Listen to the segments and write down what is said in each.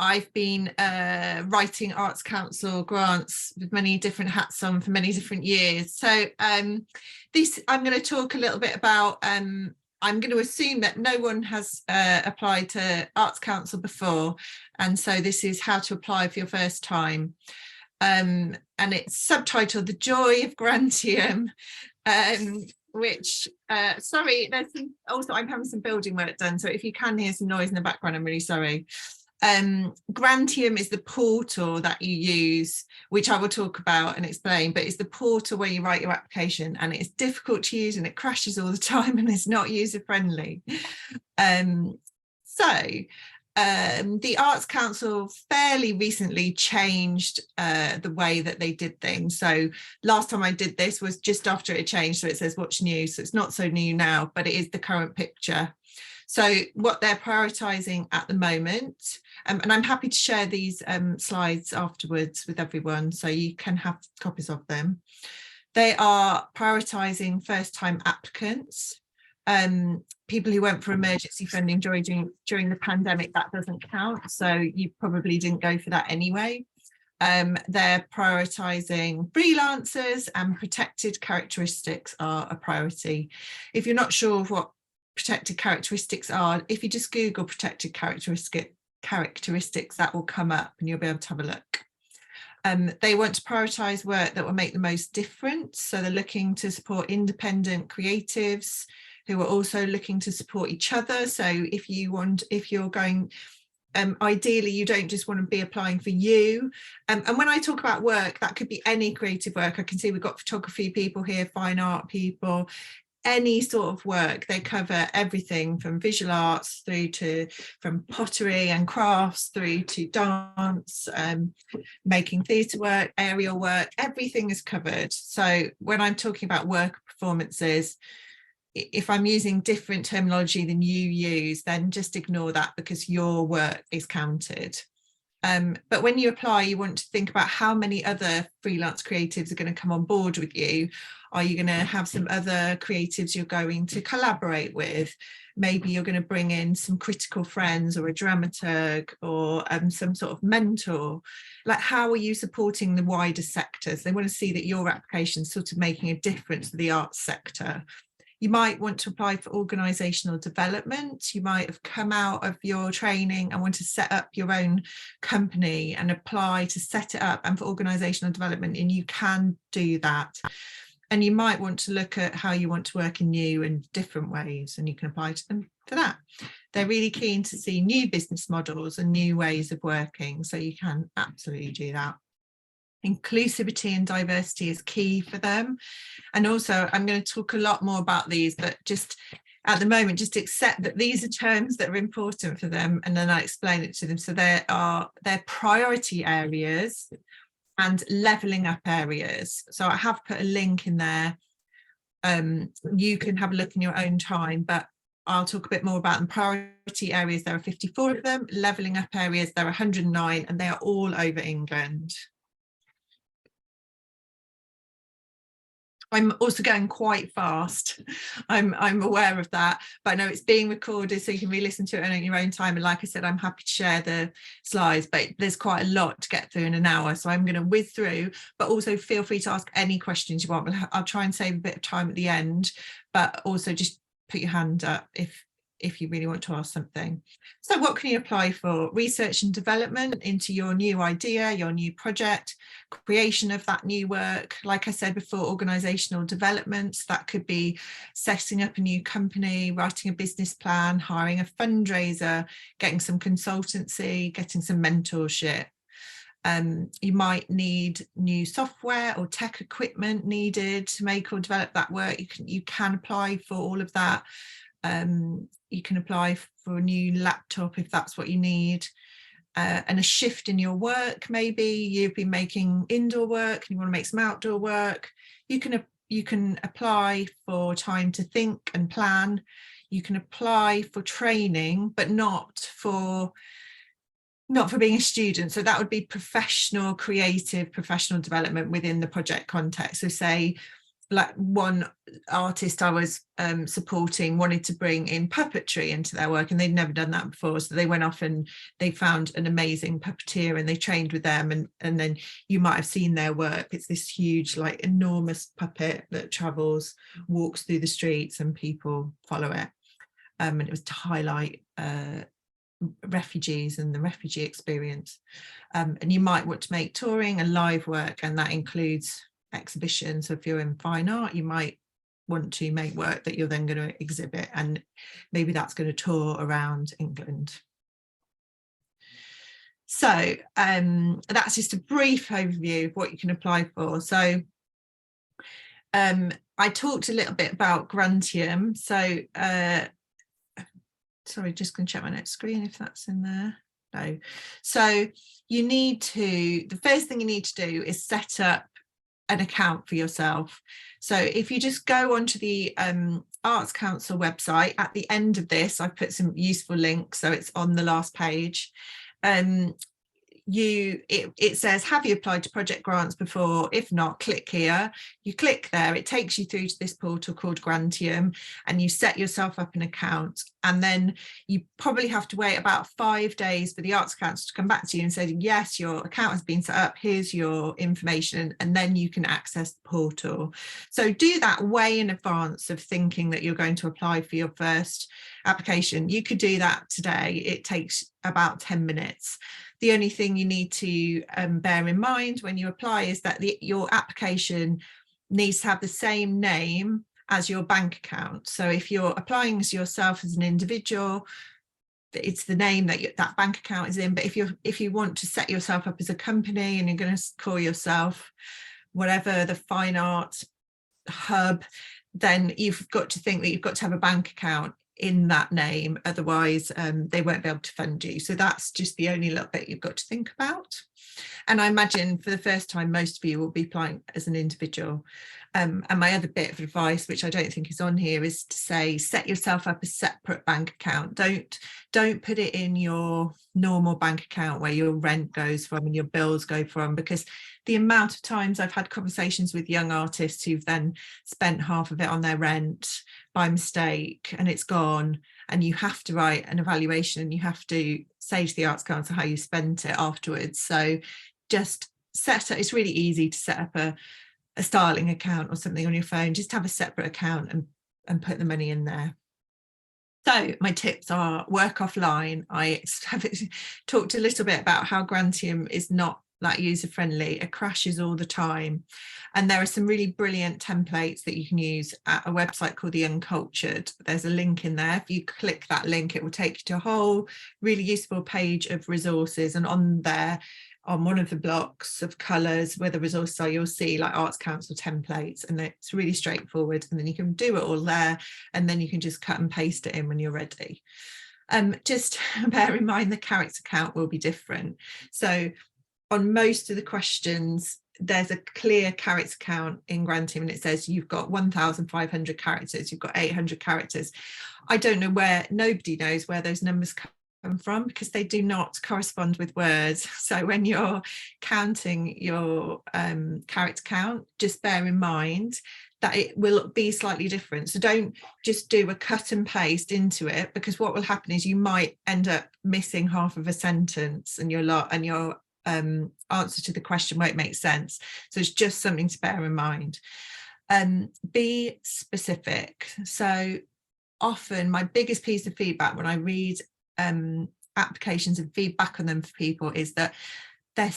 I've been writing Arts Council grants with many different hats on for many different years. So this, I'm going to talk a little bit about, I'm going to assume that no one has applied to Arts Council before. And so this is how to apply for your first time. And it's subtitled The Joy of Grantium, which, sorry, there's some, also I'm having some building work done. So if you can hear some noise in the background, I'm really sorry. Grantium is the portal that you use, which I will talk about and explain, but it's the portal where you write your application, and it's difficult to use and it crashes all the time and it's not user friendly. The Arts Council fairly recently changed the way that they did things. So last time I did this was just after it changed, so it says what's new, so it's not so new now, but it is the current picture. So what they're prioritising at the moment, and I'm happy to share these slides afterwards with everyone so you can have copies of them. They are prioritising first-time applicants, people who went for emergency funding during the pandemic. That doesn't count, so you probably didn't go for that anyway. They're prioritising freelancers, and protected characteristics are a priority. If you're not sure of what protected characteristics are, if you just Google protected characteristics, that will come up and you'll be able to have a look. They want to prioritise work that will make the most difference, so they're looking to support independent creatives who are also looking to support each other. So if you're going, ideally you don't just want to be applying for you, and when I talk about work, that could be any creative work. I can see we've got photography people here, fine art people, any sort of work. They cover everything from visual arts through to from pottery and crafts through to dance, making theatre work, aerial work, everything is covered. So when I'm talking about work performances, if I'm using different terminology than you use, then just ignore that because your work is counted. But when you apply, you want to think about how many other freelance creatives are going to come on board with you. Are you going to have some other creatives you're going to collaborate with? Maybe you're going to bring in some critical friends or a dramaturg or some sort of mentor. Like, how are you supporting the wider sectors? They want to see that your application is sort of making a difference to the arts sector. You might want to apply for organisational development. You might have come out of your training and want to set up your own company and apply to set it up and for organisational development, and you can do that. And you might want to look at how you want to work in new and different ways, and you can apply to them for that. They're really keen to see new business models and new ways of working, so you can absolutely do that. Inclusivity and diversity is key for them. And also, I'm going to talk a lot more about these, but just at the moment, just accept that these are terms that are important for them, and then I explain it to them. So there are their priority areas and levelling up areas. So I have put a link in there. You can have a look in your own time, but I'll talk a bit more about them. Priority areas, there are 54 of them. Levelling up areas, there are 109, and they are all over England. I'm also going quite fast. I'm aware of that, but I know it's being recorded, so you can re-listen to it at your own time. And like I said, I'm happy to share the slides, but there's quite a lot to get through in an hour. So I'm going to whiz through, but also feel free to ask any questions you want. I'll try and save a bit of time at the end, but also just put your hand up if you really want to ask something. So what can you apply for? Research and development into your new idea, your new project, creation of that new work. Like I said before, organisational developments, that could be setting up a new company, writing a business plan, hiring a fundraiser, getting some consultancy, getting some mentorship. You might need new software or tech equipment needed to make or develop that work. You can apply for all of that. You can apply for a new laptop if that's what you need, and a shift in your work. Maybe you've been making indoor work and you want to make some outdoor work. You can apply for time to think and plan. You can apply for training, but not for being a student. So that would be professional, creative, professional development within the project context. So say like one artist I was supporting wanted to bring in puppetry into their work, and they'd never done that before, so they went off and they found an amazing puppeteer and they trained with them, and then you might have seen their work. It's this huge, like, enormous puppet that travels, walks through the streets, and people follow it, and it was to highlight refugees and the refugee experience. And you might want to make touring a live work, and that includes exhibitions. So if you're in fine art, you might want to make work that you're then going to exhibit, and maybe that's going to tour around England. So that's just a brief overview of what you can apply for. So I talked a little bit about Grantium. So sorry, just going to check my next screen if that's in there. No. So you need to, the first thing you need to do is set up an account for yourself. So if you just go onto the Arts Council website, at the end of this, I've put some useful links, so it's on the last page. It says, have you applied to project grants before? If not, click here. You click there, it takes you through to this portal called Grantium, and you set yourself up an account, and then you probably have to wait about 5 days for the Arts Council to come back to you and say, yes, your account has been set up, here's your information, and then you can access the portal. So do that way in advance of thinking that you're going to apply for your first application. You could do that today. It takes about 10 minutes. The only thing you need to bear in mind when you apply is that your application needs to have the same name as your bank account. So if you're applying as yourself as an individual, it's the name that that bank account is in. But if you want to set yourself up as a company and you're going to call yourself whatever, the Fine Art Hub, then you've got to think that you've got to have a bank account in that name, otherwise they won't be able to fund you. So that's just the only little bit you've got to think about. And I imagine for the first time most of you will be applying as an individual. And my other bit of advice, which I don't think is on here, is to say set yourself up a separate bank account. Don't put it in your normal bank account where your rent goes from and your bills go from, because the amount of times I've had conversations with young artists who've then spent half of it on their rent by mistake and it's gone, and you have to write an evaluation and you have to say to the Arts Council how you spent it afterwards. So just it's really easy to set up a styling account or something on your phone. Just have a separate account and put the money in there. So my tips are work offline. I have talked a little bit about how Grantium is not that user-friendly. It crashes all the time. And there are some really brilliant templates that you can use at a website called The Uncultured. There's a link in there. If you click that link, it will take you to a whole really useful page of resources. And on there, on one of the blocks of colours where the resources are, you'll see like Arts Council templates, and it's really straightforward. And then you can do it all there, and then you can just cut and paste it in when you're ready. Just bear in mind the character count will be different. So on most of the questions, there's a clear character count in Grantium, and it says you've got 1,500 characters, you've got 800 characters. I don't know where, nobody knows where those numbers come from, because they do not correspond with words. So when you're counting your character count, just bear in mind that it will be slightly different. So don't just do a cut and paste into it, because what will happen is you might end up missing half of a sentence, and your answer to the question won't make sense. So it's just something to bear in mind. Be specific. So often my biggest piece of feedback when I read applications and feedback on them for people is that they're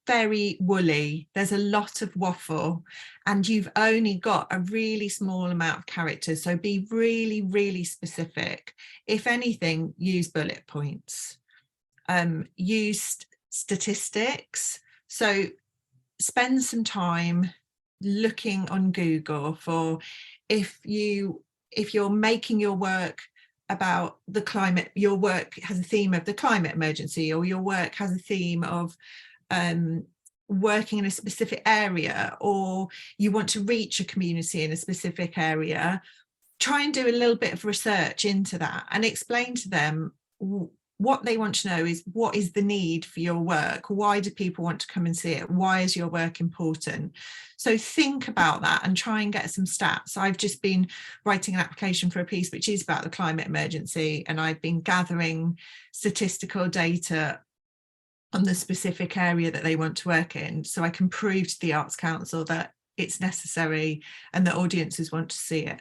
very woolly. There's a lot of waffle, and you've only got a really small amount of characters. So be really, really specific. If anything, use bullet points. Use statistics. So spend some time looking on Google for if you're making your work about the climate, your work has a theme of the climate emergency, or your work has a theme of working in a specific area, or you want to reach a community in a specific area, try and do a little bit of research into that and explain to them what they want to know is, what is the need for your work? Why do people want to come and see it? Why is your work important? So think about that and try and get some stats. I've just been writing an application for a piece which is about the climate emergency, and I've been gathering statistical data on the specific area that they want to work in, so I can prove to the Arts Council that it's necessary and that audiences want to see it.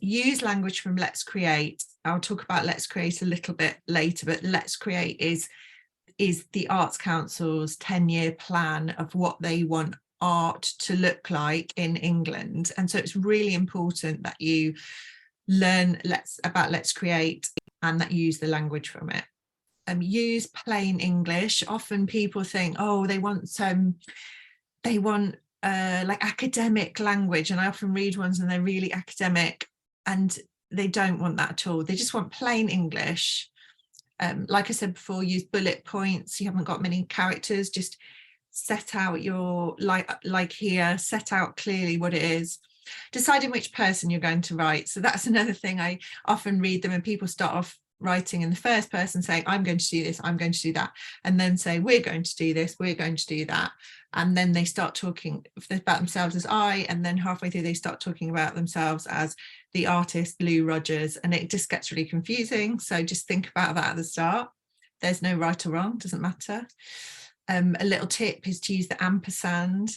Use language from Let's Create. I'll talk about Let's Create a little bit later, but Let's Create is the Arts Council's 10-year plan of what they want art to look like in England. And so it's really important that you learn about Let's Create and that you use the language from it. Use plain English. Often people think, oh, they want like academic language, and I often read ones and they're really academic, and they don't want that at all. They just want plain English. Like I said before, use bullet points. You haven't got many characters, just set out your, like here, set out clearly what it is. Deciding which person you're going to write. So that's another thing. I often read them and people start off writing in the first person saying, I'm going to do this, I'm going to do that, and then say, we're going to do this, we're going to do that, and then they start talking about themselves as I, and then halfway through they start talking about themselves as the artist Lou Rogers, and it just gets really confusing. So just think about that at the start. There's no right or wrong, doesn't matter. A little tip is to use the ampersand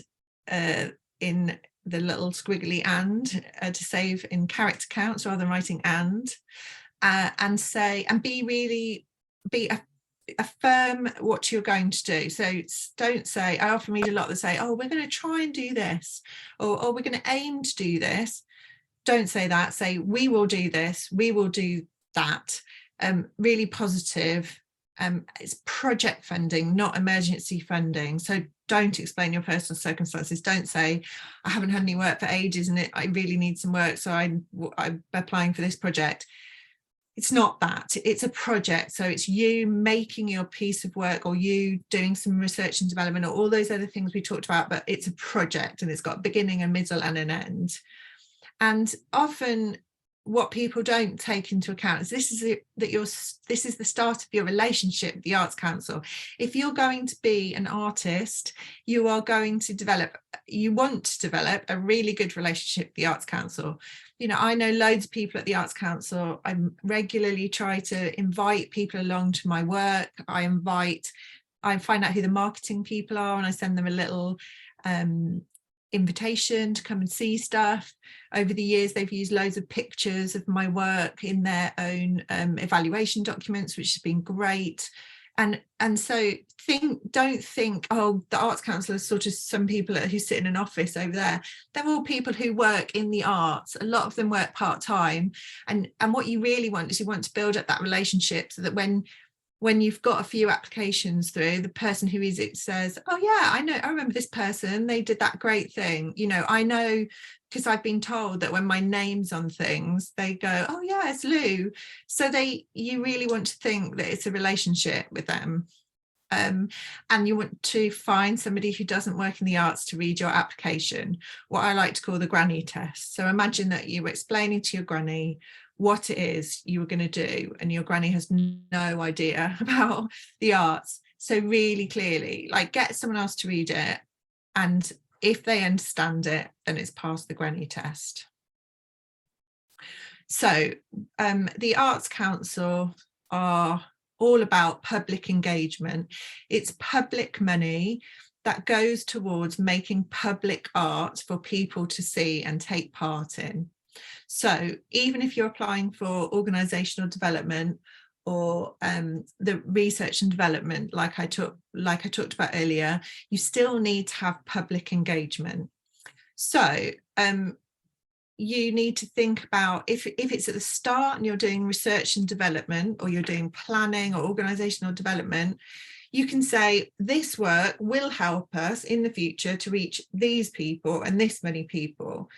in the little squiggly and to save in character counts rather than writing and say, and affirm what you're going to do. So don't say, I often read a lot that say, oh, we're going to try and do this, or oh, we're going to aim to do this. Don't say that. Say, we will do this, we will do that. Really positive. It's project funding, not emergency funding. So don't explain your personal circumstances. Don't say, I haven't had any work for ages and I really need some work, so I'm applying for this project. It's not that, it's a project. So it's you making your piece of work, or you doing some research and development, or all those other things we talked about, but it's a project and it's got a beginning, a middle and an end. And often what people don't take into account is this is the start of your relationship with the Arts Council. If you're going to be an artist, you want to develop a really good relationship with the Arts Council. You know, I know loads of people at the Arts Council. I regularly try to invite people along to my work. I find out who the marketing people are, and I send them a little invitation to come and see stuff. Over the years, they've used loads of pictures of my work in their own evaluation documents, which has been great. And so don't think, oh, the Arts Council is sort of some people who sit in an office over there. They're all people who work in the arts. A lot of them work part-time. And what you really want is you want to build up that relationship so that when you've got a few applications through, the person who is it says, oh yeah, I remember this person, they did that great thing. You know, I know, because I've been told that when my name's on things, they go, oh yeah, it's Lou. So you really want to think that it's a relationship with them. And you want to find somebody who doesn't work in the arts to read your application, what I like to call the granny test. So imagine that you were explaining to your granny what it is you were going to do, and your granny has no idea about the arts. So really clearly, like, get someone else to read it, and if they understand it, then it's passed the granny test. So the Arts Council are all about public engagement. It's public money that goes towards making public art for people to see and take part in. So even if you're applying for organisational development or the research and development, like I talked about earlier, you still need to have public engagement. So you need to think about if it's at the start and you're doing research and development, or you're doing planning or organisational development, you can say this work will help us in the future to reach these people and this many people.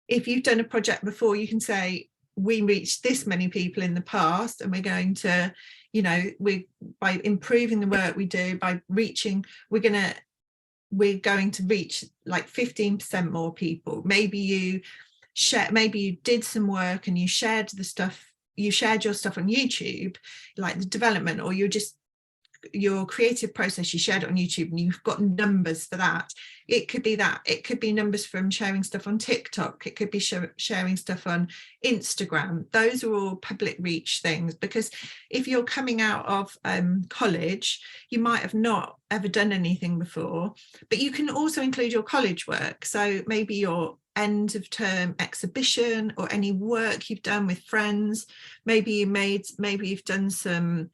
If you've done a project before, you can say we reached this many people in the past, and we're going to, you know, by improving the work we do, by reaching, we're going to reach like 15% more people. Maybe you did some work and you shared the stuff you shared your stuff on YouTube, like the development, or your creative process, you shared it on YouTube and you've got numbers for that. It could be that. It could be numbers from sharing stuff on TikTok. It could be sharing stuff on Instagram. Those are all public reach things, because if you're coming out of college, you might have not ever done anything before, but you can also include your college work. So maybe your end of term exhibition or any work you've done with friends. Maybe you've done some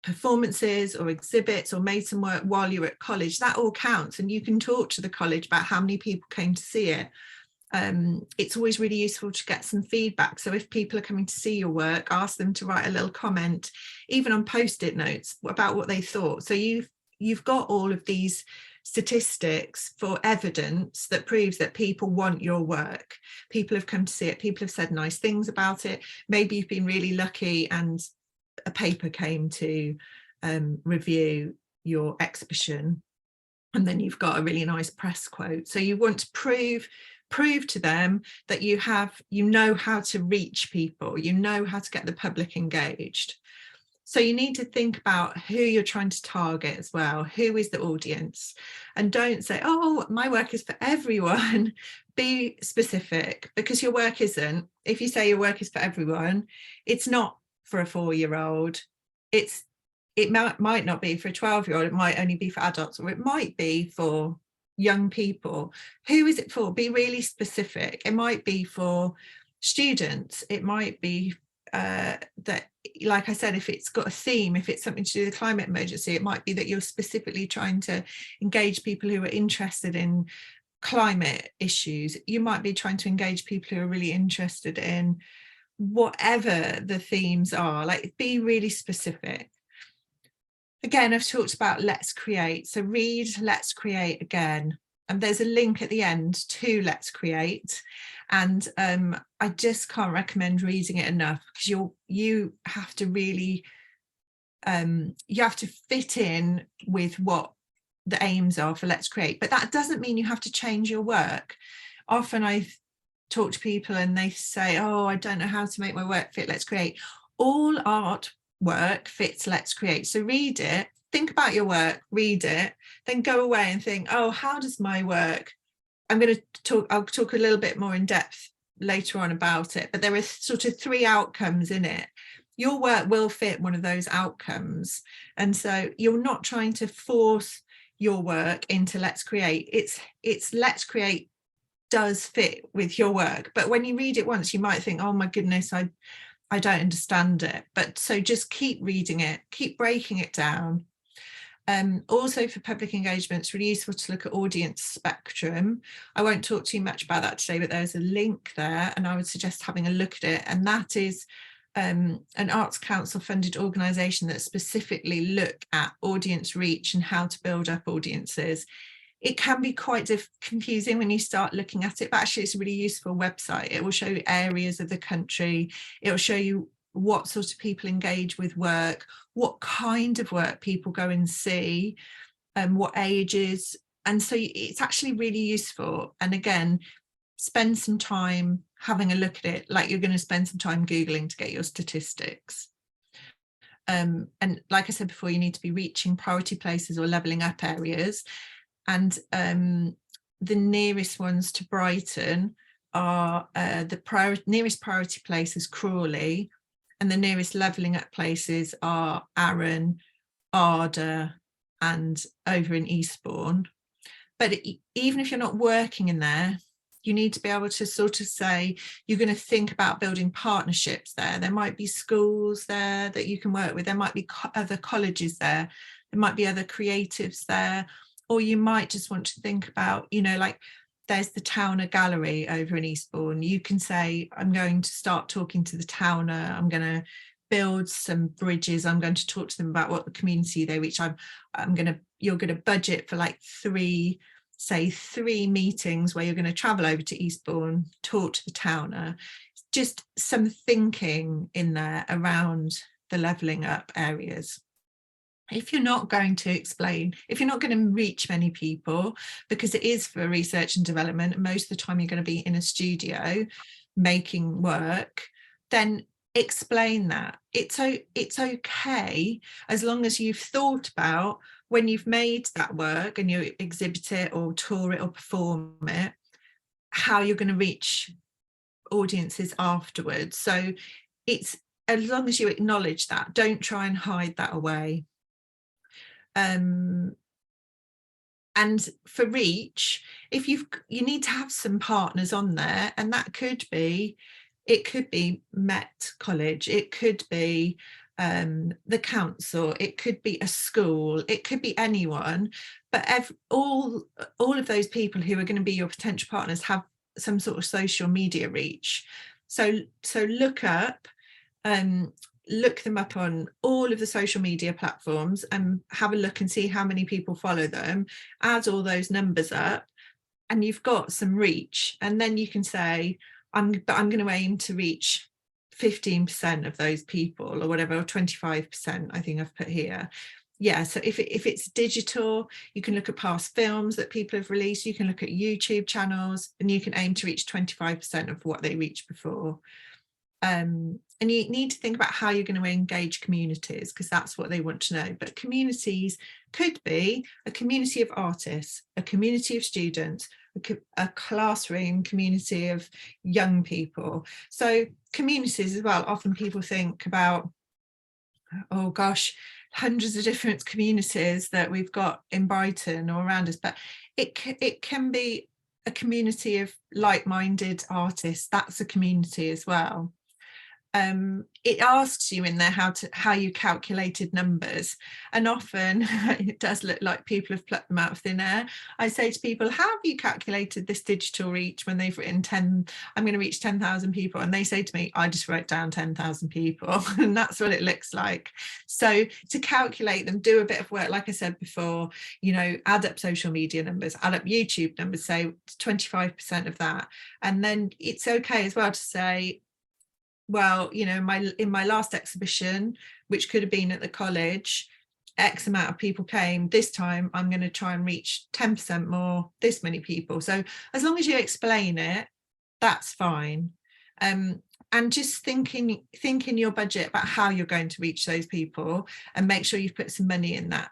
performances or exhibits or made some work while you're at college. That all counts, and you can talk to the college about how many people came to see it. It's always really useful to get some feedback. So if people are coming to see your work, ask them to write a little comment, even on post-it notes, about what they thought. So you've got all of these statistics for evidence that proves that people want your work. People have come to see it. People have said nice things about it. Maybe you've been really lucky and a paper came to review your exhibition, and then you've got a really nice press quote. So you want to prove to them that you know how to reach people, you know how to get the public engaged. So you need to think about who you're trying to target as well. Who is the audience? And don't say, oh, my work is for everyone. Be specific, because your work isn't. If you say your work is for everyone, it's not for a 4-year-old. It might not be for a 12-year-old. It might only be for adults, or it might be for young people. Who is it for? Be really specific. It might be for students. It might be that, like I said, if it's got a theme, if it's something to do with the climate emergency, it might be that you're specifically trying to engage people who are interested in climate issues. You might be trying to engage people who are really interested in whatever the themes are. Like, be really specific. Again, I've talked about Let's Create. So read Let's Create again. And there's a link at the end to Let's Create. And I just can't recommend reading it enough, because you have to really, you have to fit in with what the aims are for Let's Create. But that doesn't mean you have to change your work. Often I've talked to people and they say, oh, I don't know how to make my work fit Let's Create. All art work fits Let's Create. So read it, think about your work, read it, then go away and think, oh, how does my work, I'll talk a little bit more in depth later on about it, but there are sort of 3 outcomes in it. Your work will fit one of those outcomes. And so you're not trying to force your work into Let's Create. It's Let's Create does fit with your work. But when you read it once, you might think, oh my goodness, I don't understand it. But so just keep reading it, keep breaking it down. Also for public engagement, it's really useful to look at audience spectrum. I won't talk too much about that today, but there's a link there and I would suggest having a look at it. And that is an Arts Council funded organisation that specifically look at audience reach and how to build up audiences. It can be quite confusing when you start looking at it, but actually it's a really useful website. It will show you areas of the country. It will show you what sort of people engage with work, what kind of work people go and see, what ages. And so it's actually really useful. And again, spend some time having a look at it, like you're going to spend some time Googling to get your statistics. And like I said before, you need to be reaching priority places or levelling up areas. And the nearest ones to Brighton are the nearest priority place is Crawley, and the nearest levelling up places are Arran, Arder, and over in Eastbourne. But even if you're not working in there, you need to be able to sort of say you're going to think about building partnerships there. There might be schools there that you can work with. There might be other colleges there. There might be other creatives there. Or you might just want to think about, you know, like there's the Towner Gallery over in Eastbourne. You can say, I'm going to start talking to the Towner. I'm going to build some bridges. I'm going to talk to them about what the community they reach. You're going to budget for like 3 meetings where you're going to travel over to Eastbourne, talk to the Towner. Just some thinking in there around the levelling up areas. If you're not going to explain, if you're not going to reach many people, because it is for research and development, and most of the time you're going to be in a studio making work, then explain that. It's okay, as long as you've thought about, when you've made that work and you exhibit it or tour it or perform it, how you're going to reach audiences afterwards. So it's, as long as you acknowledge that, don't try and hide that away. And for reach, if you need to have some partners on there, and that could be, it could be Met College, it could be the council, it could be a school, it could be anyone, but all of those people who are going to be your potential partners have some sort of social media reach. So look them up on all of the social media platforms and have a look and see how many people follow them, add all those numbers up, and you've got some reach. And then you can say, I'm going to aim to reach 15% of those people, or whatever, or 25%, I think I've put here. Yeah, so if it's digital, you can look at past films that people have released, you can look at YouTube channels, and you can aim to reach 25% of what they reached before. And you need to think about how you're going to engage communities, because that's what they want to know. But communities could be a community of artists, a community of students, a classroom community of young people. So communities as well, often people think about, oh gosh, hundreds of different communities that we've got in Brighton or around us, but it can be a community of like-minded artists. That's a community as well. It asks you in there how you calculated numbers, and often it does look like people have plucked them out of thin air. I say to people, how have you calculated this digital reach when they've written I'm going to reach 10,000 people, and they say to me, I just wrote down 10,000 people and that's what it looks like. So to calculate them, do a bit of work, like I said before, add up social media numbers, add up YouTube numbers, say 25% of that. And then it's okay as well to say, well, in my last exhibition, which could have been at the college, X amount of people came. This time I'm going to try and reach 10% more, this many people. So as long as you explain it, that's fine. And just thinking your budget about how you're going to reach those people, and make sure you've put some money in there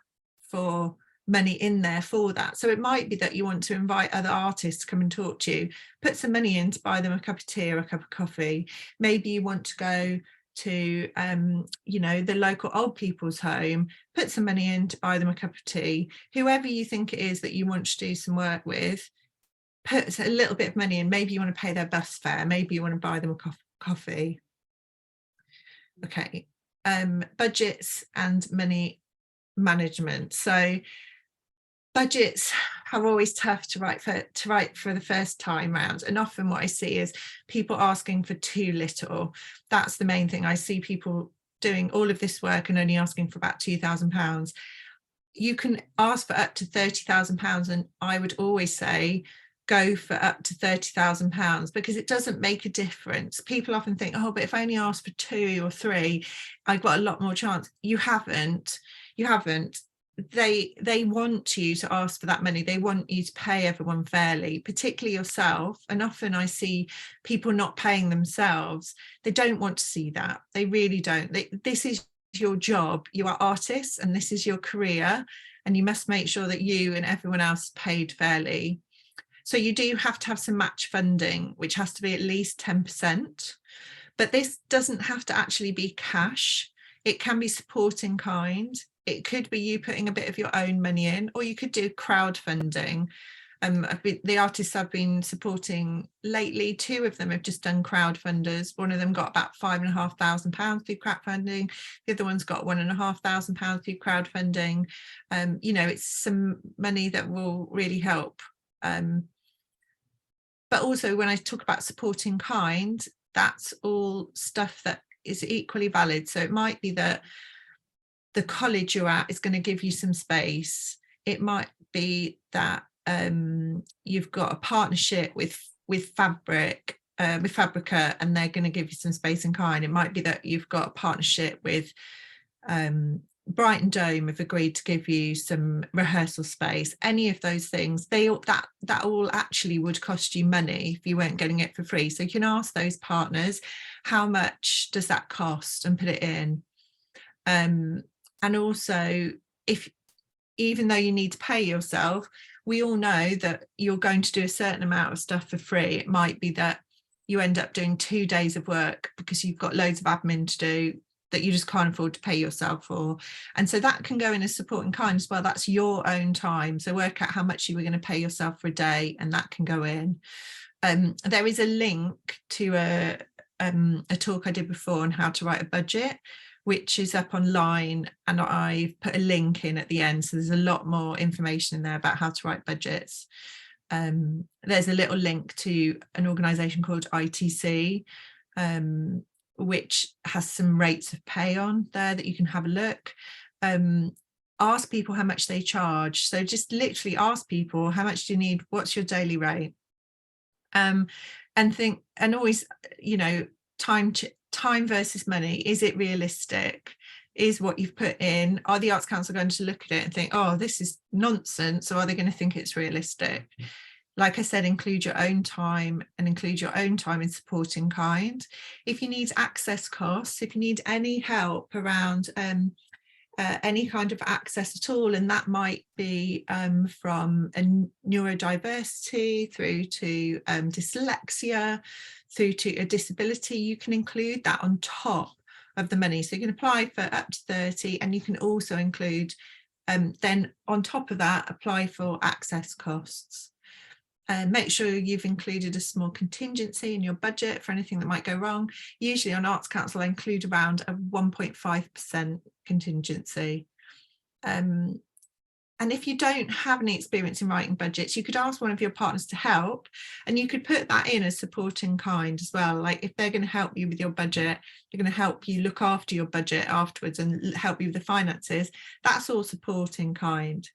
for that. So it might be that you want to invite other artists to come and talk to you, put some money in to buy them a cup of tea or a cup of coffee. Maybe you want to go to the local old people's home, put some money in to buy them a cup of tea. Whoever you think it is that you want to do some work with, put a little bit of money in. Maybe you want to pay their bus fare, maybe you want to buy them a coffee. Okay. Budgets and money management. So budgets are always tough to write for the first time round, and often what I see is people asking for too little. That's the main thing. I see people doing all of this work and only asking for about £2,000. You can ask for up to £30,000, and I would always say go for up to £30,000, because it doesn't make a difference. People often think, oh, but if I only ask for 2 or 3, I've got a lot more chance. You haven't. They want you to ask for that money. They want you to pay everyone fairly, particularly yourself. And often I see people not paying themselves. They don't want to see that. They really don't. This is your job. You are artists and this is your career, and you must make sure that you and everyone else is paid fairly. So you do have to have some match funding, which has to be at least 10%. But this doesn't have to actually be cash. It can be support in kind. It could be you putting a bit of your own money in, or you could do crowdfunding. The artists I've been supporting lately, 2 of them have just done crowdfunders. One of them got about £5,500 through crowdfunding. The other one's got £1,500 through crowdfunding. It's some money that will really help. But also when I talk about support in kind, that's all stuff that is equally valid. So it might be that the college you're at is going to give you some space. It might be that you've got a partnership with Fabrica, and they're going to give you some space in kind. It might be that you've got a partnership with Brighton Dome have agreed to give you some rehearsal space. Any of those things, that all actually would cost you money if you weren't getting it for free. So you can ask those partners, how much does that cost, and put it in. And also, if even though you need to pay yourself, we all know that you're going to do a certain amount of stuff for free. It might be that you end up doing 2 days of work because you've got loads of admin to do that you just can't afford to pay yourself for. And so that can go in as support in kind as well. That's your own time. So work out how much you were going to pay yourself for a day, and that can go in. There is a link to a talk I did before on how to write a budget, which is up online, and I've put a link in at the end. So there's a lot more information in there about how to write budgets. There's a little link to an organisation called ITC, which has some rates of pay on there that you can have a look. Ask people how much they charge. So just literally ask people, how much do you need? What's your daily rate? And think, and always, you know, time versus money. Is it realistic? Is what you've put in, are the Arts Council going to look at it and think, oh, this is nonsense, or are they going to think it's realistic? Like I said, include your own time, and include your own time in support in kind. If you need access costs, if you need any help around any kind of access at all, and that might be from a neurodiversity through to dyslexia, through to a disability, you can include that on top of the money. So you can apply for up to 30, and you can also include then on top of that, apply for access costs. Make sure you've included a small contingency in your budget for anything that might go wrong. Usually on Arts Council, I include around a 1.5% contingency. And if you don't have any experience in writing budgets, you could ask one of your partners to help, and you could put that in as support in kind as well. Like if they're going to help you with your budget, they're going to help you look after your budget afterwards and help you with the finances, that's all support in kind.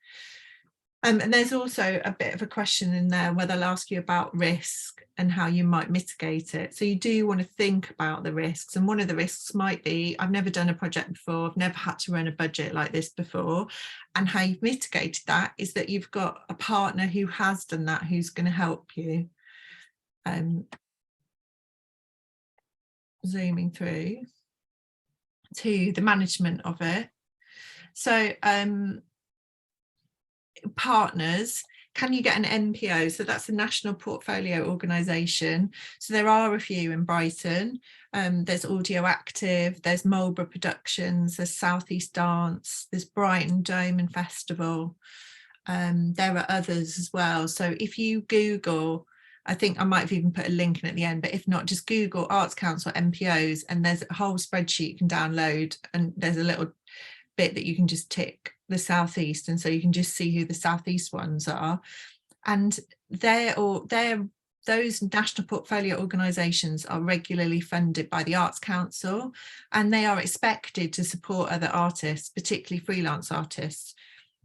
And there's also a bit of a question in there where they'll ask you about risk and how you might mitigate it. So you do want to think about the risks. And one of the risks might be, I've never done a project before, I've never had to run a budget like this before. And how you've mitigated that is that you've got a partner who has done that, who's going to help you. Zooming through to the management of it. So partners, can you get an NPO? So that's a national portfolio organisation. So there are a few in Brighton. There's Audio Active, there's Marlborough Productions, there's Southeast Dance, there's Brighton Dome and Festival. There are others as well. So if you Google, I think I might have even put a link in at the end, but if not, just Google Arts Council NPOs, and there's a whole spreadsheet you can download, and there's a little bit that you can just tick the Southeast, and so you can just see who the Southeast ones are. And those national portfolio organisations are regularly funded by the Arts Council, and they are expected to support other artists, particularly freelance artists.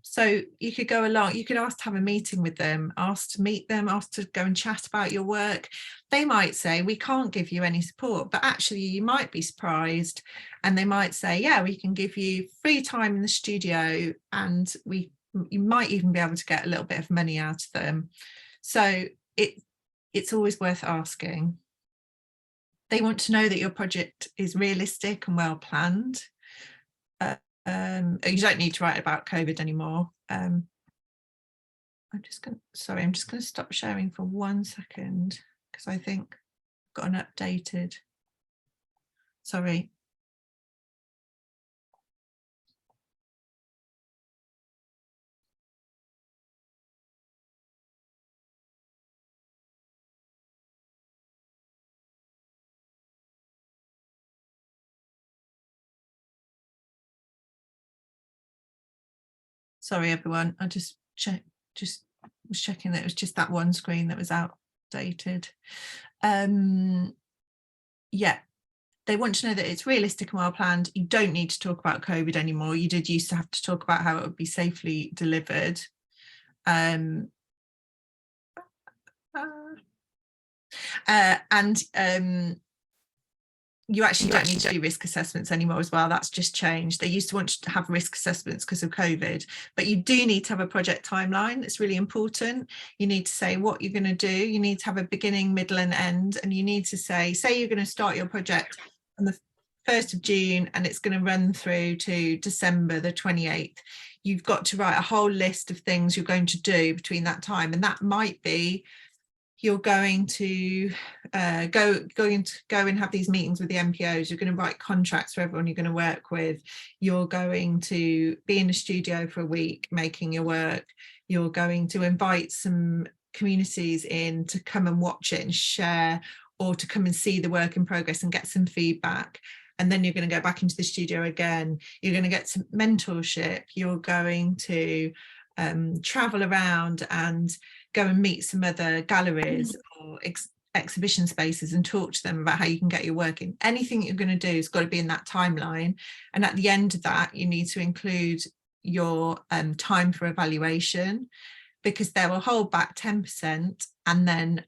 So you could go along, you could ask to have a meeting with them, ask to meet them, ask to go and chat about your work. They might say, we can't give you any support, but actually you might be surprised. And they might say, yeah, we can give you free time in the studio, and you might even be able to get a little bit of money out of them. So it's always worth asking. They want to know that your project is realistic and well planned. You don't need to write about COVID anymore. I'm just going to stop sharing for 1 second, because I think I've got an updated. Sorry. Sorry, everyone. I just was checking that it was just that one screen that was outdated. Yeah, they want to know that it's realistic and well planned. You don't need to talk about COVID anymore. You did used to have to talk about how it would be safely delivered. And you actually don't need to do risk assessments anymore as well. That's just changed. They used to want to have risk assessments because of COVID, but you do need to have a project timeline. It's really important. You need to say what you're going to do. You need to have a beginning, middle and end. And you need to say you're going to start your project on the 1st of June and it's going to run through to December the 28th. You've got to write a whole list of things you're going to do between that time. And that might be you're going to go and have these meetings with the MPOs. You're going to write contracts for everyone you're going to work with. You're going to be in the studio for a week making your work. You're going to invite some communities in to come and watch it and share, or to come and see the work in progress and get some feedback. And then you're going to go back into the studio again. You're going to get some mentorship. You're going to travel around and go and meet some other galleries or exhibition spaces and talk to them about how you can get your work in. Anything you're going to do has got to be in that timeline. And at the end of that, you need to include your time for evaluation, because they will hold back 10%, and then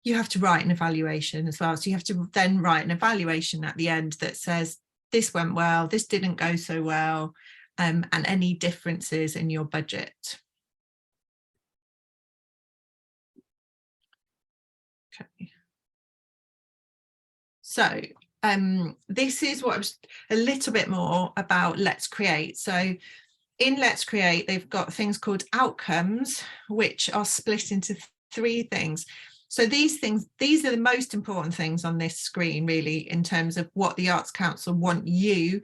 you have to write an evaluation as well. So you have to then write an evaluation at the end that says, this went well, this didn't go so well, and any differences in your budget. Okay. So this is what was a little bit more about Let's Create. So in Let's Create, they've got things called outcomes, which are split into 3 things. So these are the most important things on this screen, really, in terms of what the Arts Council want you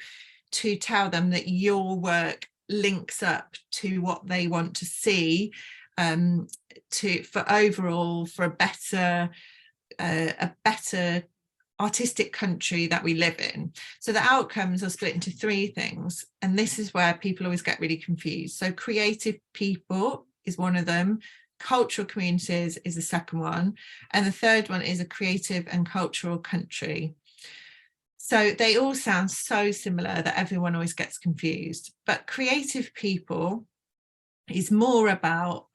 to tell them that your work links up to what they want to see, for a better artistic country that we live in. So the outcomes are split into 3 things, and this is where people always get really confused. So creative people is one of them, cultural communities is the second one, and the third one is a creative and cultural country. So they all sound so similar that everyone always gets confused. But creative people is more about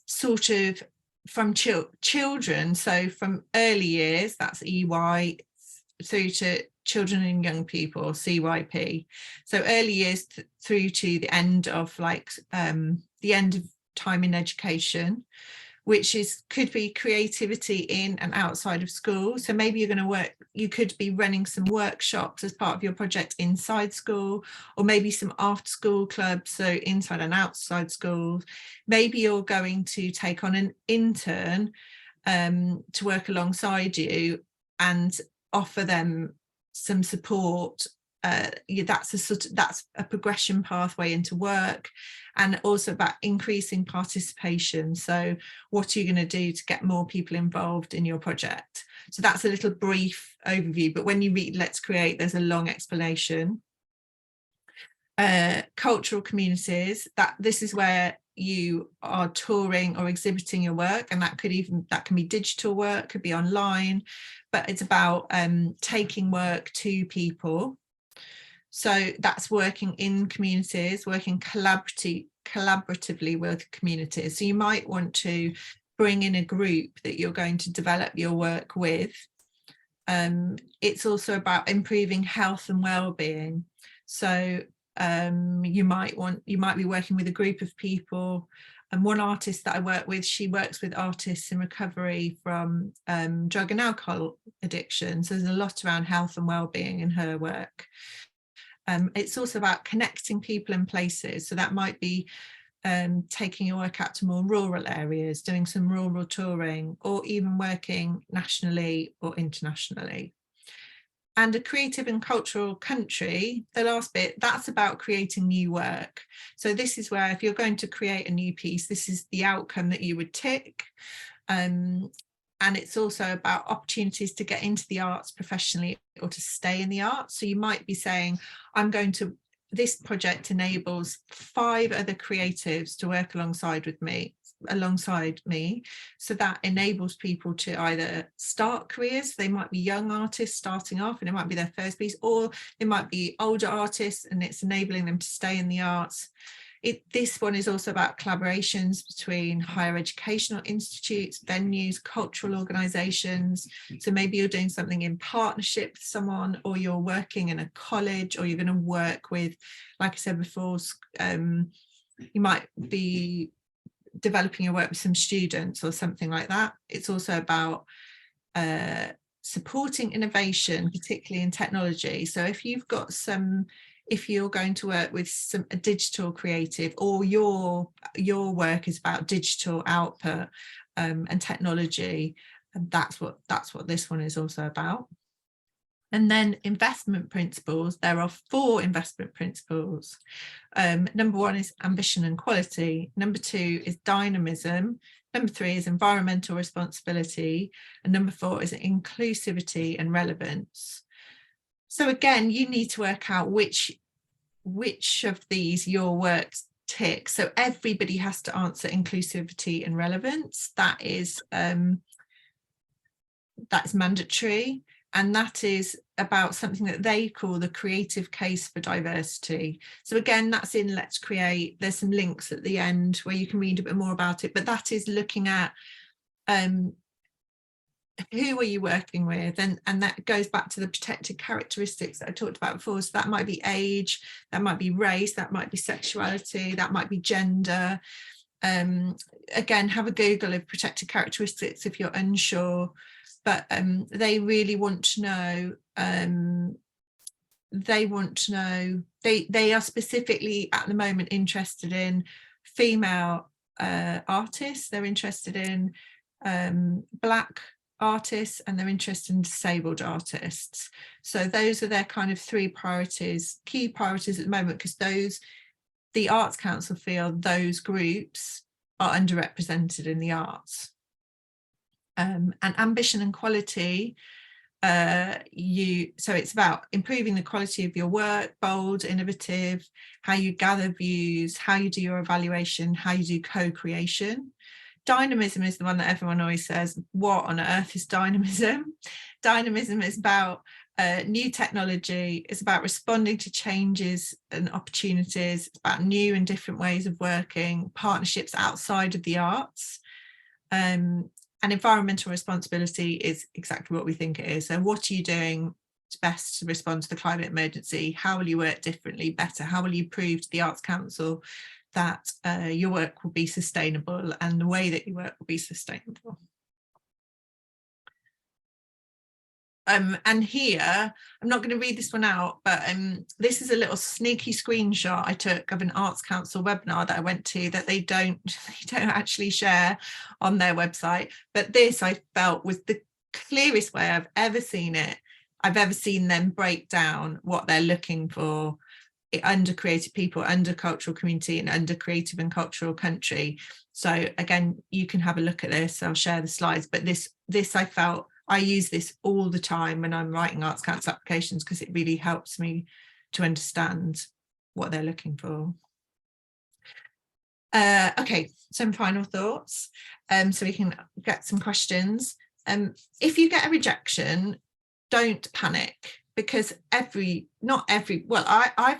sort of from children, so from early years, that's EY, through to children and young people, CYP. So early years through to the end of the end of time in education, which could be creativity in and outside of school. So maybe you could be running some workshops as part of your project inside school, or maybe some after school clubs, so inside and outside schools. Maybe you're going to take on an intern to work alongside you and offer them some support. That's a progression pathway into work, and also about increasing participation. So what are you going to do to get more people involved in your project? So that's a little brief overview, but when you read Let's Create, there's a long explanation. Cultural communities, this is where you are touring or exhibiting your work, and that can be digital work, could be online, but it's about taking work to people. So that's working in communities, working collaboratively with communities. So you might want to bring in a group that you're going to develop your work with. It's also about improving health and well-being. So you might be working with a group of people. And one artist that I work with, she works with artists in recovery from drug and alcohol addiction. So there's a lot around health and well-being in her work. It's also about connecting people and places. So that might be taking your work out to more rural areas, doing some rural touring, or even working nationally or internationally. And a creative and cultural country, the last bit, that's about creating new work. So this is where, if you're going to create a new piece, this is the outcome that you would tick. And it's also about opportunities to get into the arts professionally or to stay in the arts. So you might be saying, this project enables 5 other creatives to work alongside me. So that enables people to either start careers. They might be young artists starting off and it might be their first piece, or they might be older artists and it's enabling them to stay in the arts. This one is also about collaborations between higher educational institutes, venues, cultural organisations. So maybe you're doing something in partnership with someone, or you're working in a college, or you're going to work with, like I said before, you might be developing your work with some students or something like that. It's also about supporting innovation, particularly in technology. So if you're going to work with a digital creative, or your work is about digital output and technology, and that's what this one is also about. And then investment principles. There are 4 investment principles. Number 1 is ambition and quality. Number 2 is dynamism. Number 3 is environmental responsibility. And number 4 is inclusivity and relevance. So again, you need to work out which of these your work ticks. So everybody has to answer inclusivity and relevance. That's mandatory. And that is about something that they call the creative case for diversity. So again, that's in Let's Create. There's some links at the end where you can read a bit more about it, but that is looking at who are you working with, and that goes back to the protected characteristics that I talked about before. So that might be age, that might be race, that might be sexuality, that might be gender. Again, have a Google of protected characteristics if you're unsure, but they really want to know, they are specifically at the moment interested in female artists, they're interested in Black artists, and they're interested in disabled artists. So those are their kind of 3 priorities, key priorities at the moment, because the Arts Council feel those groups are underrepresented in the arts. And ambition and quality, so it's about improving the quality of your work, bold, innovative, how you gather views, how you do your evaluation, how you do co-creation. Dynamism is the one that everyone always says, what on earth is dynamism? Dynamism is about new technology. It's about responding to changes and opportunities. It's about new and different ways of working, partnerships outside of the arts. And environmental responsibility is exactly what we think it is. So what are you doing best to respond to the climate emergency? How will you work differently, better? How will you prove to the Arts Council that your work will be sustainable and the way that you work will be sustainable? And here, I'm not going to read this one out, but this is a little sneaky screenshot I took of an Arts Council webinar that I went to that they don't actually share on their website. But this I felt was the clearest way I've ever seen it. I've ever seen them break down what they're looking for under creative people, under cultural community, and under creative and cultural country. So again, you can have a look at this. I'll share the slides, but this I felt I use this all the time when I'm writing Arts Council applications, because it really helps me to understand what they're looking for. Okay, some final thoughts, so we can get some questions. If you get a rejection, don't panic, because I've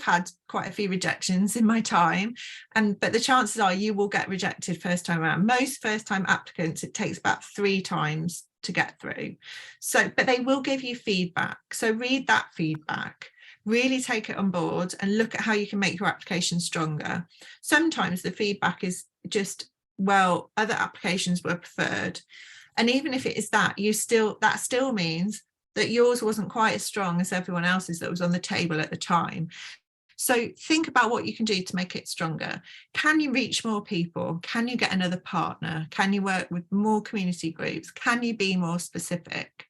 had quite a few rejections in my time, but the chances are you will get rejected first time around. Most first time applicants, it takes about 3 times to get through. So, but they will give you feedback. So read that feedback, really take it on board and look at how you can make your application stronger. Sometimes the feedback is just, well, other applications were preferred. And even if it is that, that still means that yours wasn't quite as strong as everyone else's that was on the table at the time. So think about what you can do to make it stronger. Can you reach more people? Can you get another partner? Can you work with more community groups? Can you be more specific?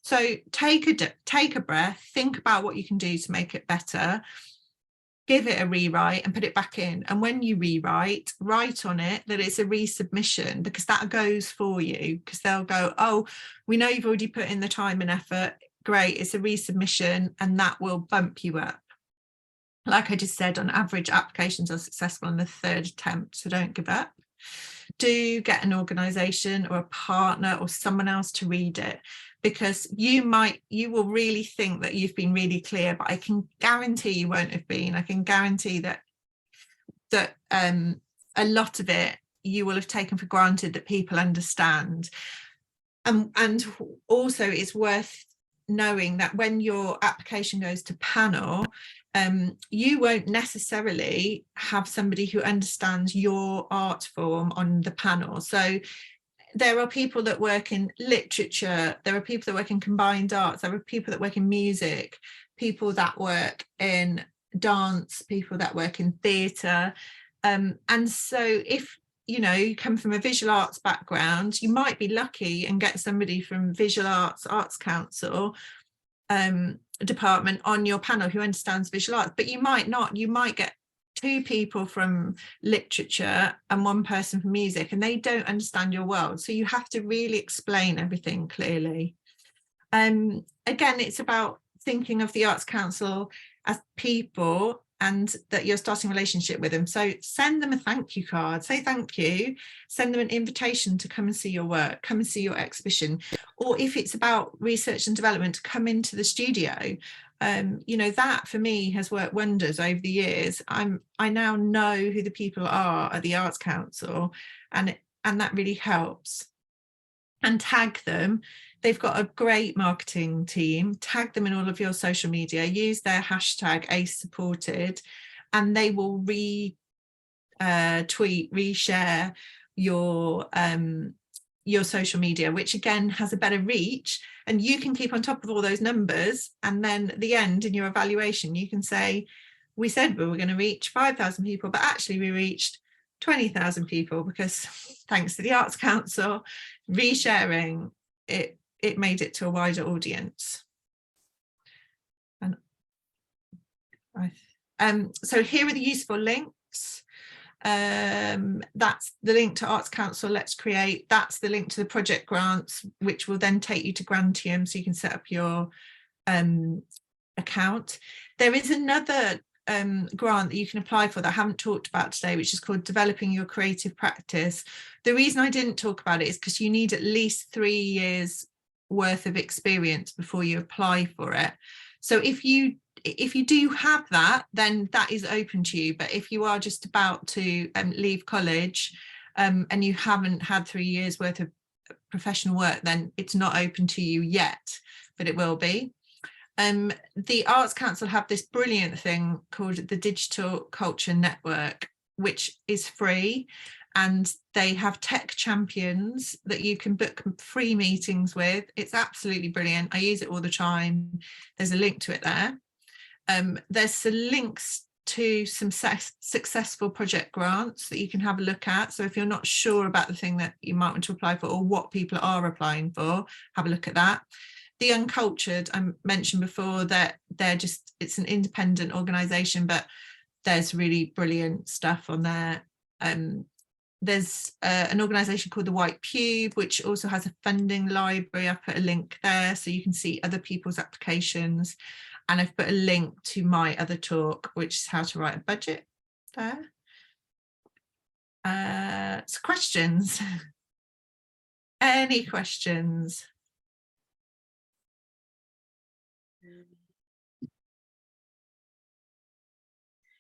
So take a breath, think about what you can do to make it better, give it a rewrite and put it back in. And when you rewrite, write on it that it's a resubmission, because that goes for you, because they'll go, oh, we know you've already put in the time and effort. Great, it's a resubmission, and that will bump you up. Like I just said, on average, applications are successful on the 3rd attempt, so don't give up. Do get an organisation or a partner or someone else to read it, because you will really think that you've been really clear, but I can guarantee you won't have been. I can guarantee that that a lot of it you will have taken for granted that people understand. And also it's worth knowing that when your application goes to panel, you won't necessarily have somebody who understands your art form on the panel. So there are people that work in literature, there are people that work in combined arts, there are people that work in music, people that work in dance, people that work in theatre. And so if you come from a visual arts background, you might be lucky and get somebody from Visual Arts Council department on your panel who understands visual arts, but you might not. You might get 2 people from literature and 1 person from music, and they don't understand your world. So you have to really explain everything clearly. Again, it's about thinking of the Arts Council as people and that you're starting a relationship with them. So send them a thank you card, say thank you, send them an invitation to come and see your work, come and see your exhibition. Or if it's about research and development, to come into the studio. That for me has worked wonders over the years. I now know who the people are at the Arts Council, and that really helps. And tag them. They've got a great marketing team. Tag them in all of your social media, use their hashtag ACE supported, and they will retweet, reshare your social media, which again has a better reach, and you can keep on top of all those numbers. And then at the end, in your evaluation, you can say, we said we were going to reach 5,000 people, but actually we reached 20,000 people because thanks to the Arts Council resharing it, it made it to a wider audience. And so here are the useful links. That's the link to Arts Council Let's Create. That's the link to the project grants, which will then take you to Grantium, so you can set up your account. There is another grant that you can apply for that I haven't talked about today, which is called Developing Your Creative Practice. The reason I didn't talk about it is because you need at least 3 years worth of experience before you apply for it. So if you do have that, then that is open to you. But if you are just about to leave college and you haven't had 3 years worth of professional work, then it's not open to you yet, but it will be. The Arts Council have this brilliant thing called the Digital Culture Network, which is free, and they have tech champions that you can book free meetings with. It's absolutely brilliant. I use it all the time. There's a link to it there. There's some links to some successful project grants that you can have a look at. So if you're not sure about the thing that you might want to apply for or what people are applying for, have a look at that. The Uncultured, I mentioned before that it's an independent organisation, but there's really brilliant stuff on there. There's an organisation called the White Cube, which also has a funding library. I've put a link there so you can see other people's applications. And I've put a link to my other talk, which is how to write a budget there. So questions? Any questions?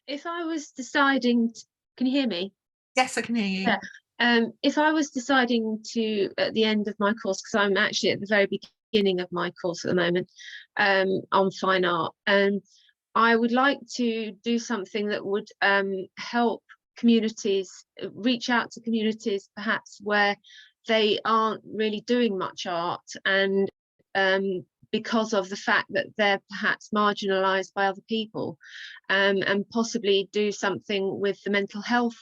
If I was deciding, can you hear me? Yes, I can hear you. Yeah. If I was deciding to, at the end of my course, because I'm actually at the very beginning of my course at the moment, on fine art, and I would like to do something that would help communities, reach out to communities perhaps where they aren't really doing much art, and because of the fact that they're perhaps marginalized by other people, and possibly do something with the mental health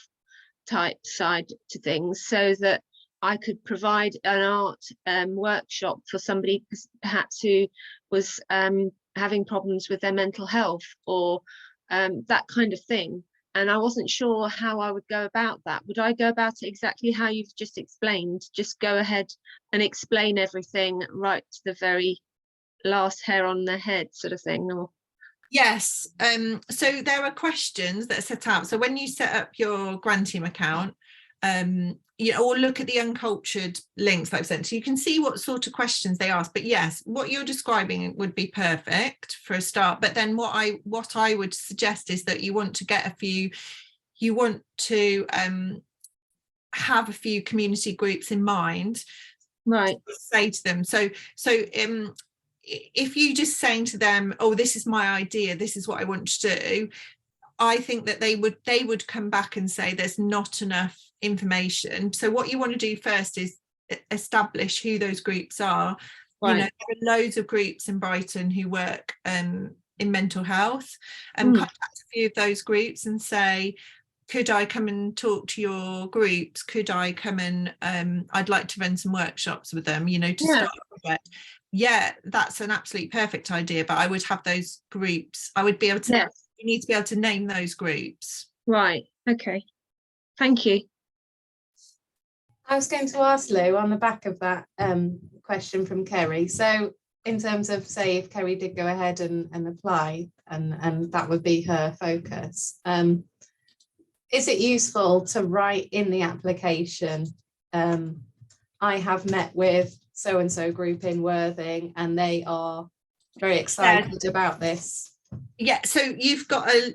type side to things, so that I could provide an art workshop for somebody perhaps who was having problems with their mental health, or that kind of thing. And I wasn't sure how I would go about that. Would I go about it exactly how you've just explained? Just go ahead and explain everything right to the very last hair on their head sort of thing? Or yes, so there are questions that are set out. So when you set up your Grantium account, or look at the Uncultured links that I've sent, so you can see what sort of questions they ask. But yes, what you're describing would be perfect for a start. But then what I would suggest is that you want to get a few you want to have a few community groups in mind, right, say to them. So if you just saying to them, oh, this is my idea, this is what I want to do, I think that they would come back and say there's not enough information. So what you want to do first is establish who those groups are. right. You know, there are loads of groups in Brighton who work in mental health, and contact a few of those groups and say, could I come and talk to your groups? Could I come and I'd like to run some workshops with them, you know, to start a project. Yeah, that's an absolutely perfect idea, but I would have those groups. I would be able to, you need to be able to name those groups. Right, okay. Thank you. I was going to ask Lou on the back of that question from Kerry. So in terms of, say, if Kerry did go ahead and apply and that would be her focus, is it useful to write in the application, I have met with so-and-so group in Worthing and they are very excited about this? Yeah, so you've got a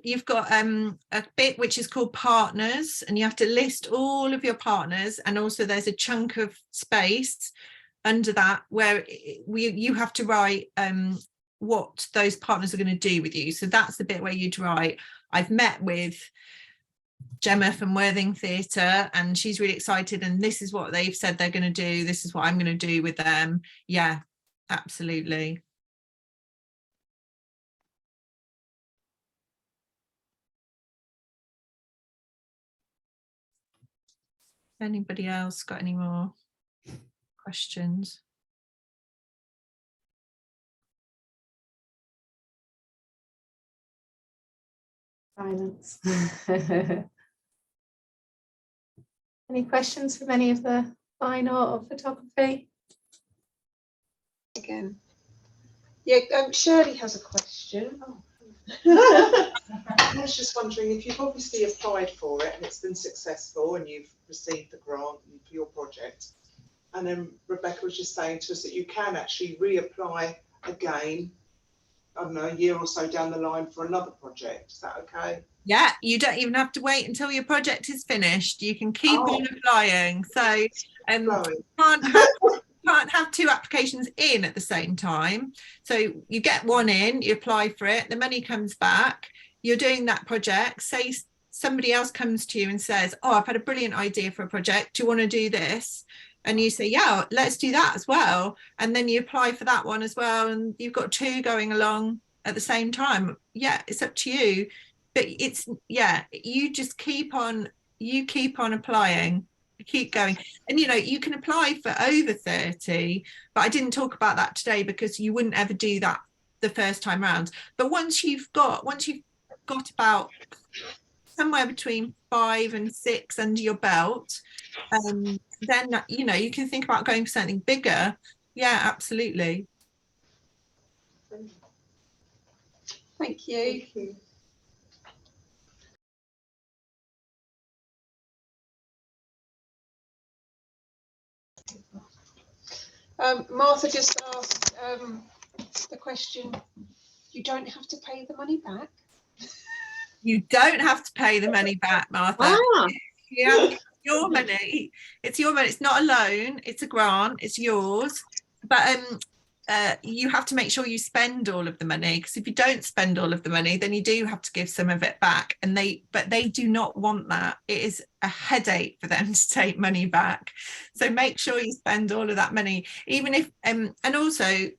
bit which is called partners, and you have to list all of your partners, and also there's a chunk of space under that where you have to write what those partners are going to do with you. So that's the bit where you'd write, I've met with Gemma from Worthing Theatre and she's really excited and this is what they've said they're going to do, this is what I'm going to do with them. Yeah, absolutely. Anybody else got any more questions? Silence. Any questions from any of the fine art or photography? Again. Yeah, Shirley has a question. Oh. I was just wondering if you've obviously applied for it and it's been successful and you've received the grant for your project, and then Rebecca was just saying to us that you can actually reapply again, I don't know, a year or so down the line for another project. Is that okay? Yeah, you don't even have to wait until your project is finished. You can keep on applying. So can't have two applications in at the same time. So you get one in, you apply for it, the money comes back, you're doing that project. Say somebody else comes to you and says, oh, I've had a brilliant idea for a project. Do you want to do this? And you say, yeah, let's do that as well. And then you apply for that one as well. And you've got two going along at the same time. Yeah, it's up to you. But it's, yeah, you just keep on applying, keep going. And, you know, you can apply for over 30, but I didn't talk about that today because you wouldn't ever do that the first time round. But once you've got about somewhere between 5 and 6 under your belt, then, you know, you can think about going for something bigger. Yeah, absolutely. Thank you. Thank you. Martha just asked the question, you don't have to pay the money back? You don't have to pay the money back, Martha. Yeah, your money. It's your money. It's not a loan. It's a grant. It's yours. But you have to make sure you spend all of the money, because if you don't spend all of the money, then you do have to give some of it back. And they do not want that. It is a headache for them to take money back. So make sure you spend all of that money, even if and also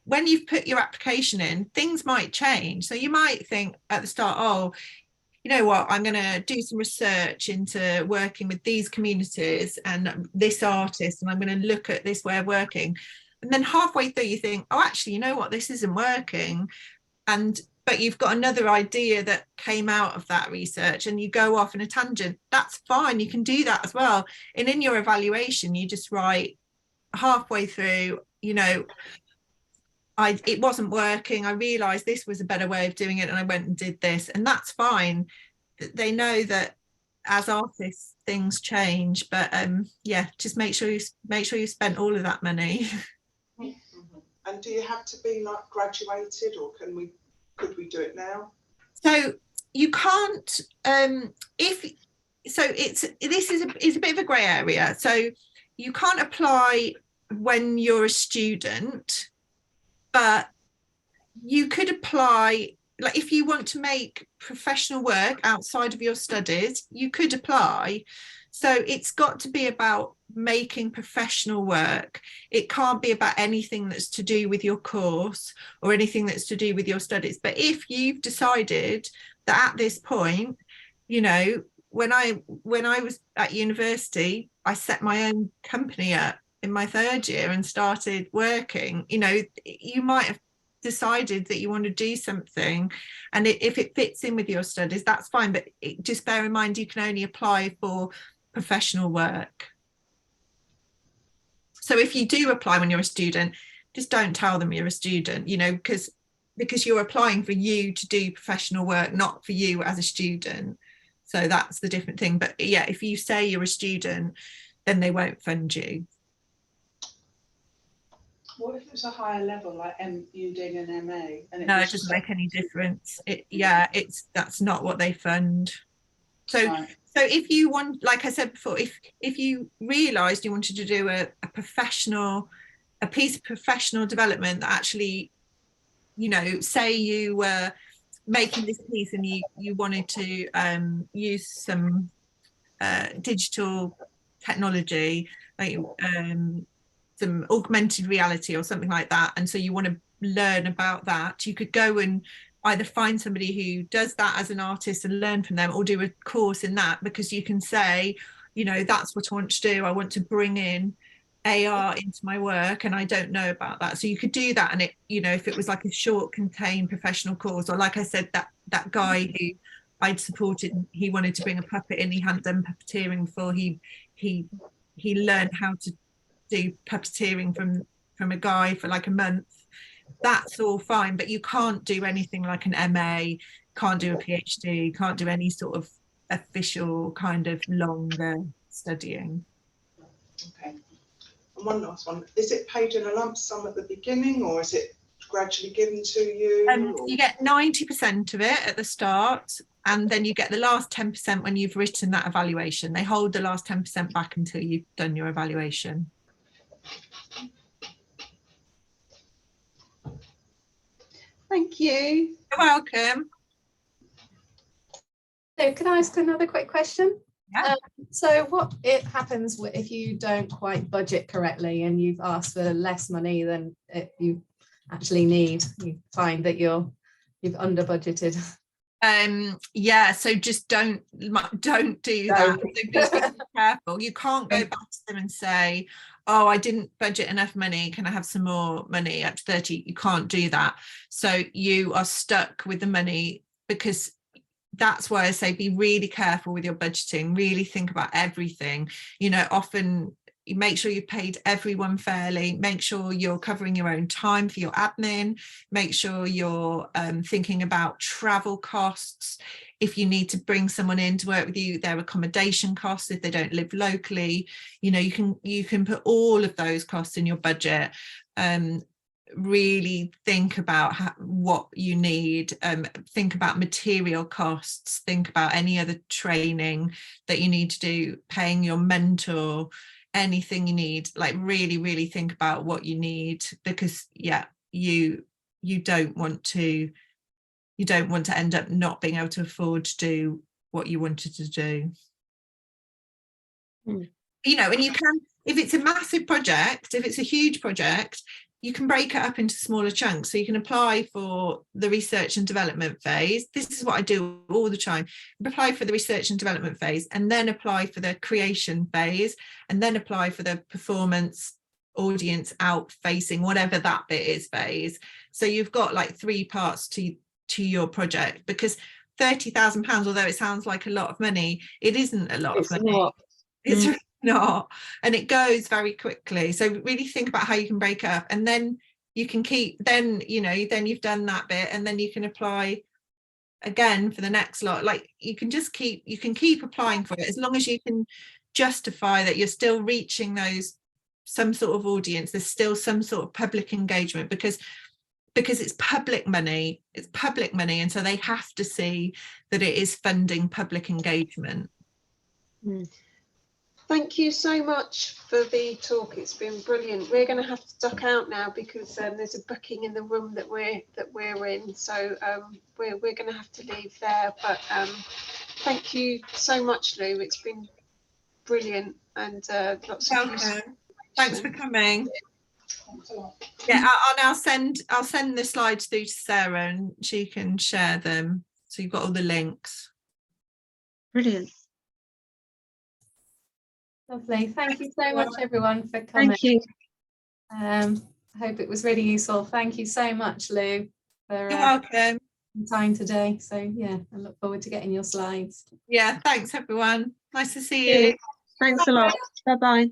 when you've put your application in, things might change. So you might think at the start, oh, you know what, I'm going to do some research into working with these communities and this artist, and I'm going to look at this way of working. And then halfway through you think, oh, actually, you know what, this isn't working. But you've got another idea that came out of that research and you go off in a tangent. That's fine. You can do that as well. And in your evaluation, you just write halfway through, you know, it wasn't working. I realized this was a better way of doing it and I went and did this, and that's fine. They know that as artists things change, but yeah, just make sure you spent all of that money. And do you have to be like graduated, or could we do it now? So you can't this is a bit of a grey area. So you can't apply when you're a student, but you could apply, like if you want to make professional work outside of your studies, you could apply. So it's got to be about making professional work. It can't be about anything that's to do with your course or anything that's to do with your studies. But if you've decided that at this point, you know, when I was at university, I set my own company up in my third year and started working. You know, you might have decided that you want to do something, and if it fits in with your studies, that's fine, but just bear in mind you can only apply for professional work. So if you do apply when you're a student, just don't tell them you're a student, you know, because you're applying for you to do professional work, not for you as a student. So that's the different thing. But yeah, if you say you're a student, then they won't fund you. What if it was a higher level, like you doing an MA? And No, it doesn't make any difference. That's not what they fund. So, right. So if you want, like I said before, if you realised you wanted to do a piece of professional development that actually, you know, say you were making this piece and you wanted to use some digital technology, like some augmented reality or something like that, and so you want to learn about that, you could go and either find somebody who does that as an artist and learn from them, or do a course in that, because you can say, you know, that's what I want to do. I want to bring in AR into my work and I don't know about that. So you could do that. And it, you know, if it was like a short contained professional course, or like I said, that guy who I'd supported, he wanted to bring a puppet in, he hadn't done puppeteering before, he learned how to do puppeteering from a guy for like a month. That's all fine, but you can't do anything like an MA, can't do a PhD, can't do any sort of official kind of longer studying. Okay. And one last one, is it paid in a lump sum at the beginning, or is it gradually given to you? You get 90% of it at the start, and then you get the last 10% when you've written that evaluation. They hold the last 10% back until you've done your evaluation. Thank you. You're welcome. So can I ask another quick question? Yeah. So what happens if you don't quite budget correctly and you've asked for less money than you actually need? You find that you've under budgeted. Yeah, so just don't do that. So just be careful. You can't go back to them and say, oh, I didn't budget enough money, can I have some more money up to 30? You can't do that. So you are stuck with the money, because that's why I say be really careful with your budgeting, really think about everything. You know, often you make sure you've paid everyone fairly, make sure you're covering your own time for your admin, make sure you're thinking about travel costs. If you need to bring someone in to work with you, their accommodation costs if they don't live locally, you know, you can put all of those costs in your budget. Really think about what you need, think about material costs, think about any other training that you need to do, paying your mentor, anything you need, like really think about what you need, because yeah, you don't want to end up not being able to afford to do what you wanted to do. You know, and you can, if it's a massive project, if it's a huge project, you can break it up into smaller chunks. So you can apply for the research and development phase. This is what I do all the time. Apply for the research and development phase, and then apply for the creation phase, and then apply for the performance, audience out facing, whatever that bit is, phase. So you've got like 3 parts to your project, because £30,000, although it sounds like a lot of money, it isn't a lot of money. It's really not, and it goes very quickly. So really think about how you can break it up, and then you can keep, then you know, then you've done that bit, and then you can apply again for the next lot. Like you can keep applying for it, as long as you can justify that you're still reaching some sort of audience, there's still some sort of public engagement, because because it's public money, and so they have to see that it is funding public engagement. Thank you so much for the talk. It's been brilliant. We're going to have to duck out now because there's a booking in the room that we're in, so we're going to have to leave there. But thank you so much, Lou. It's been brilliant, and lots of useful. Thanks for coming. Yeah, I'll send the slides through to Sarah and she can share them. So you've got all the links. Brilliant. Lovely. Thank you so much, everyone, for coming. Thank you. I hope it was really useful. Thank you so much, Lou, for You're welcome. time today. So yeah, I look forward to getting your slides. Yeah, thanks everyone. Nice to see you. Thanks a lot. Bye-bye.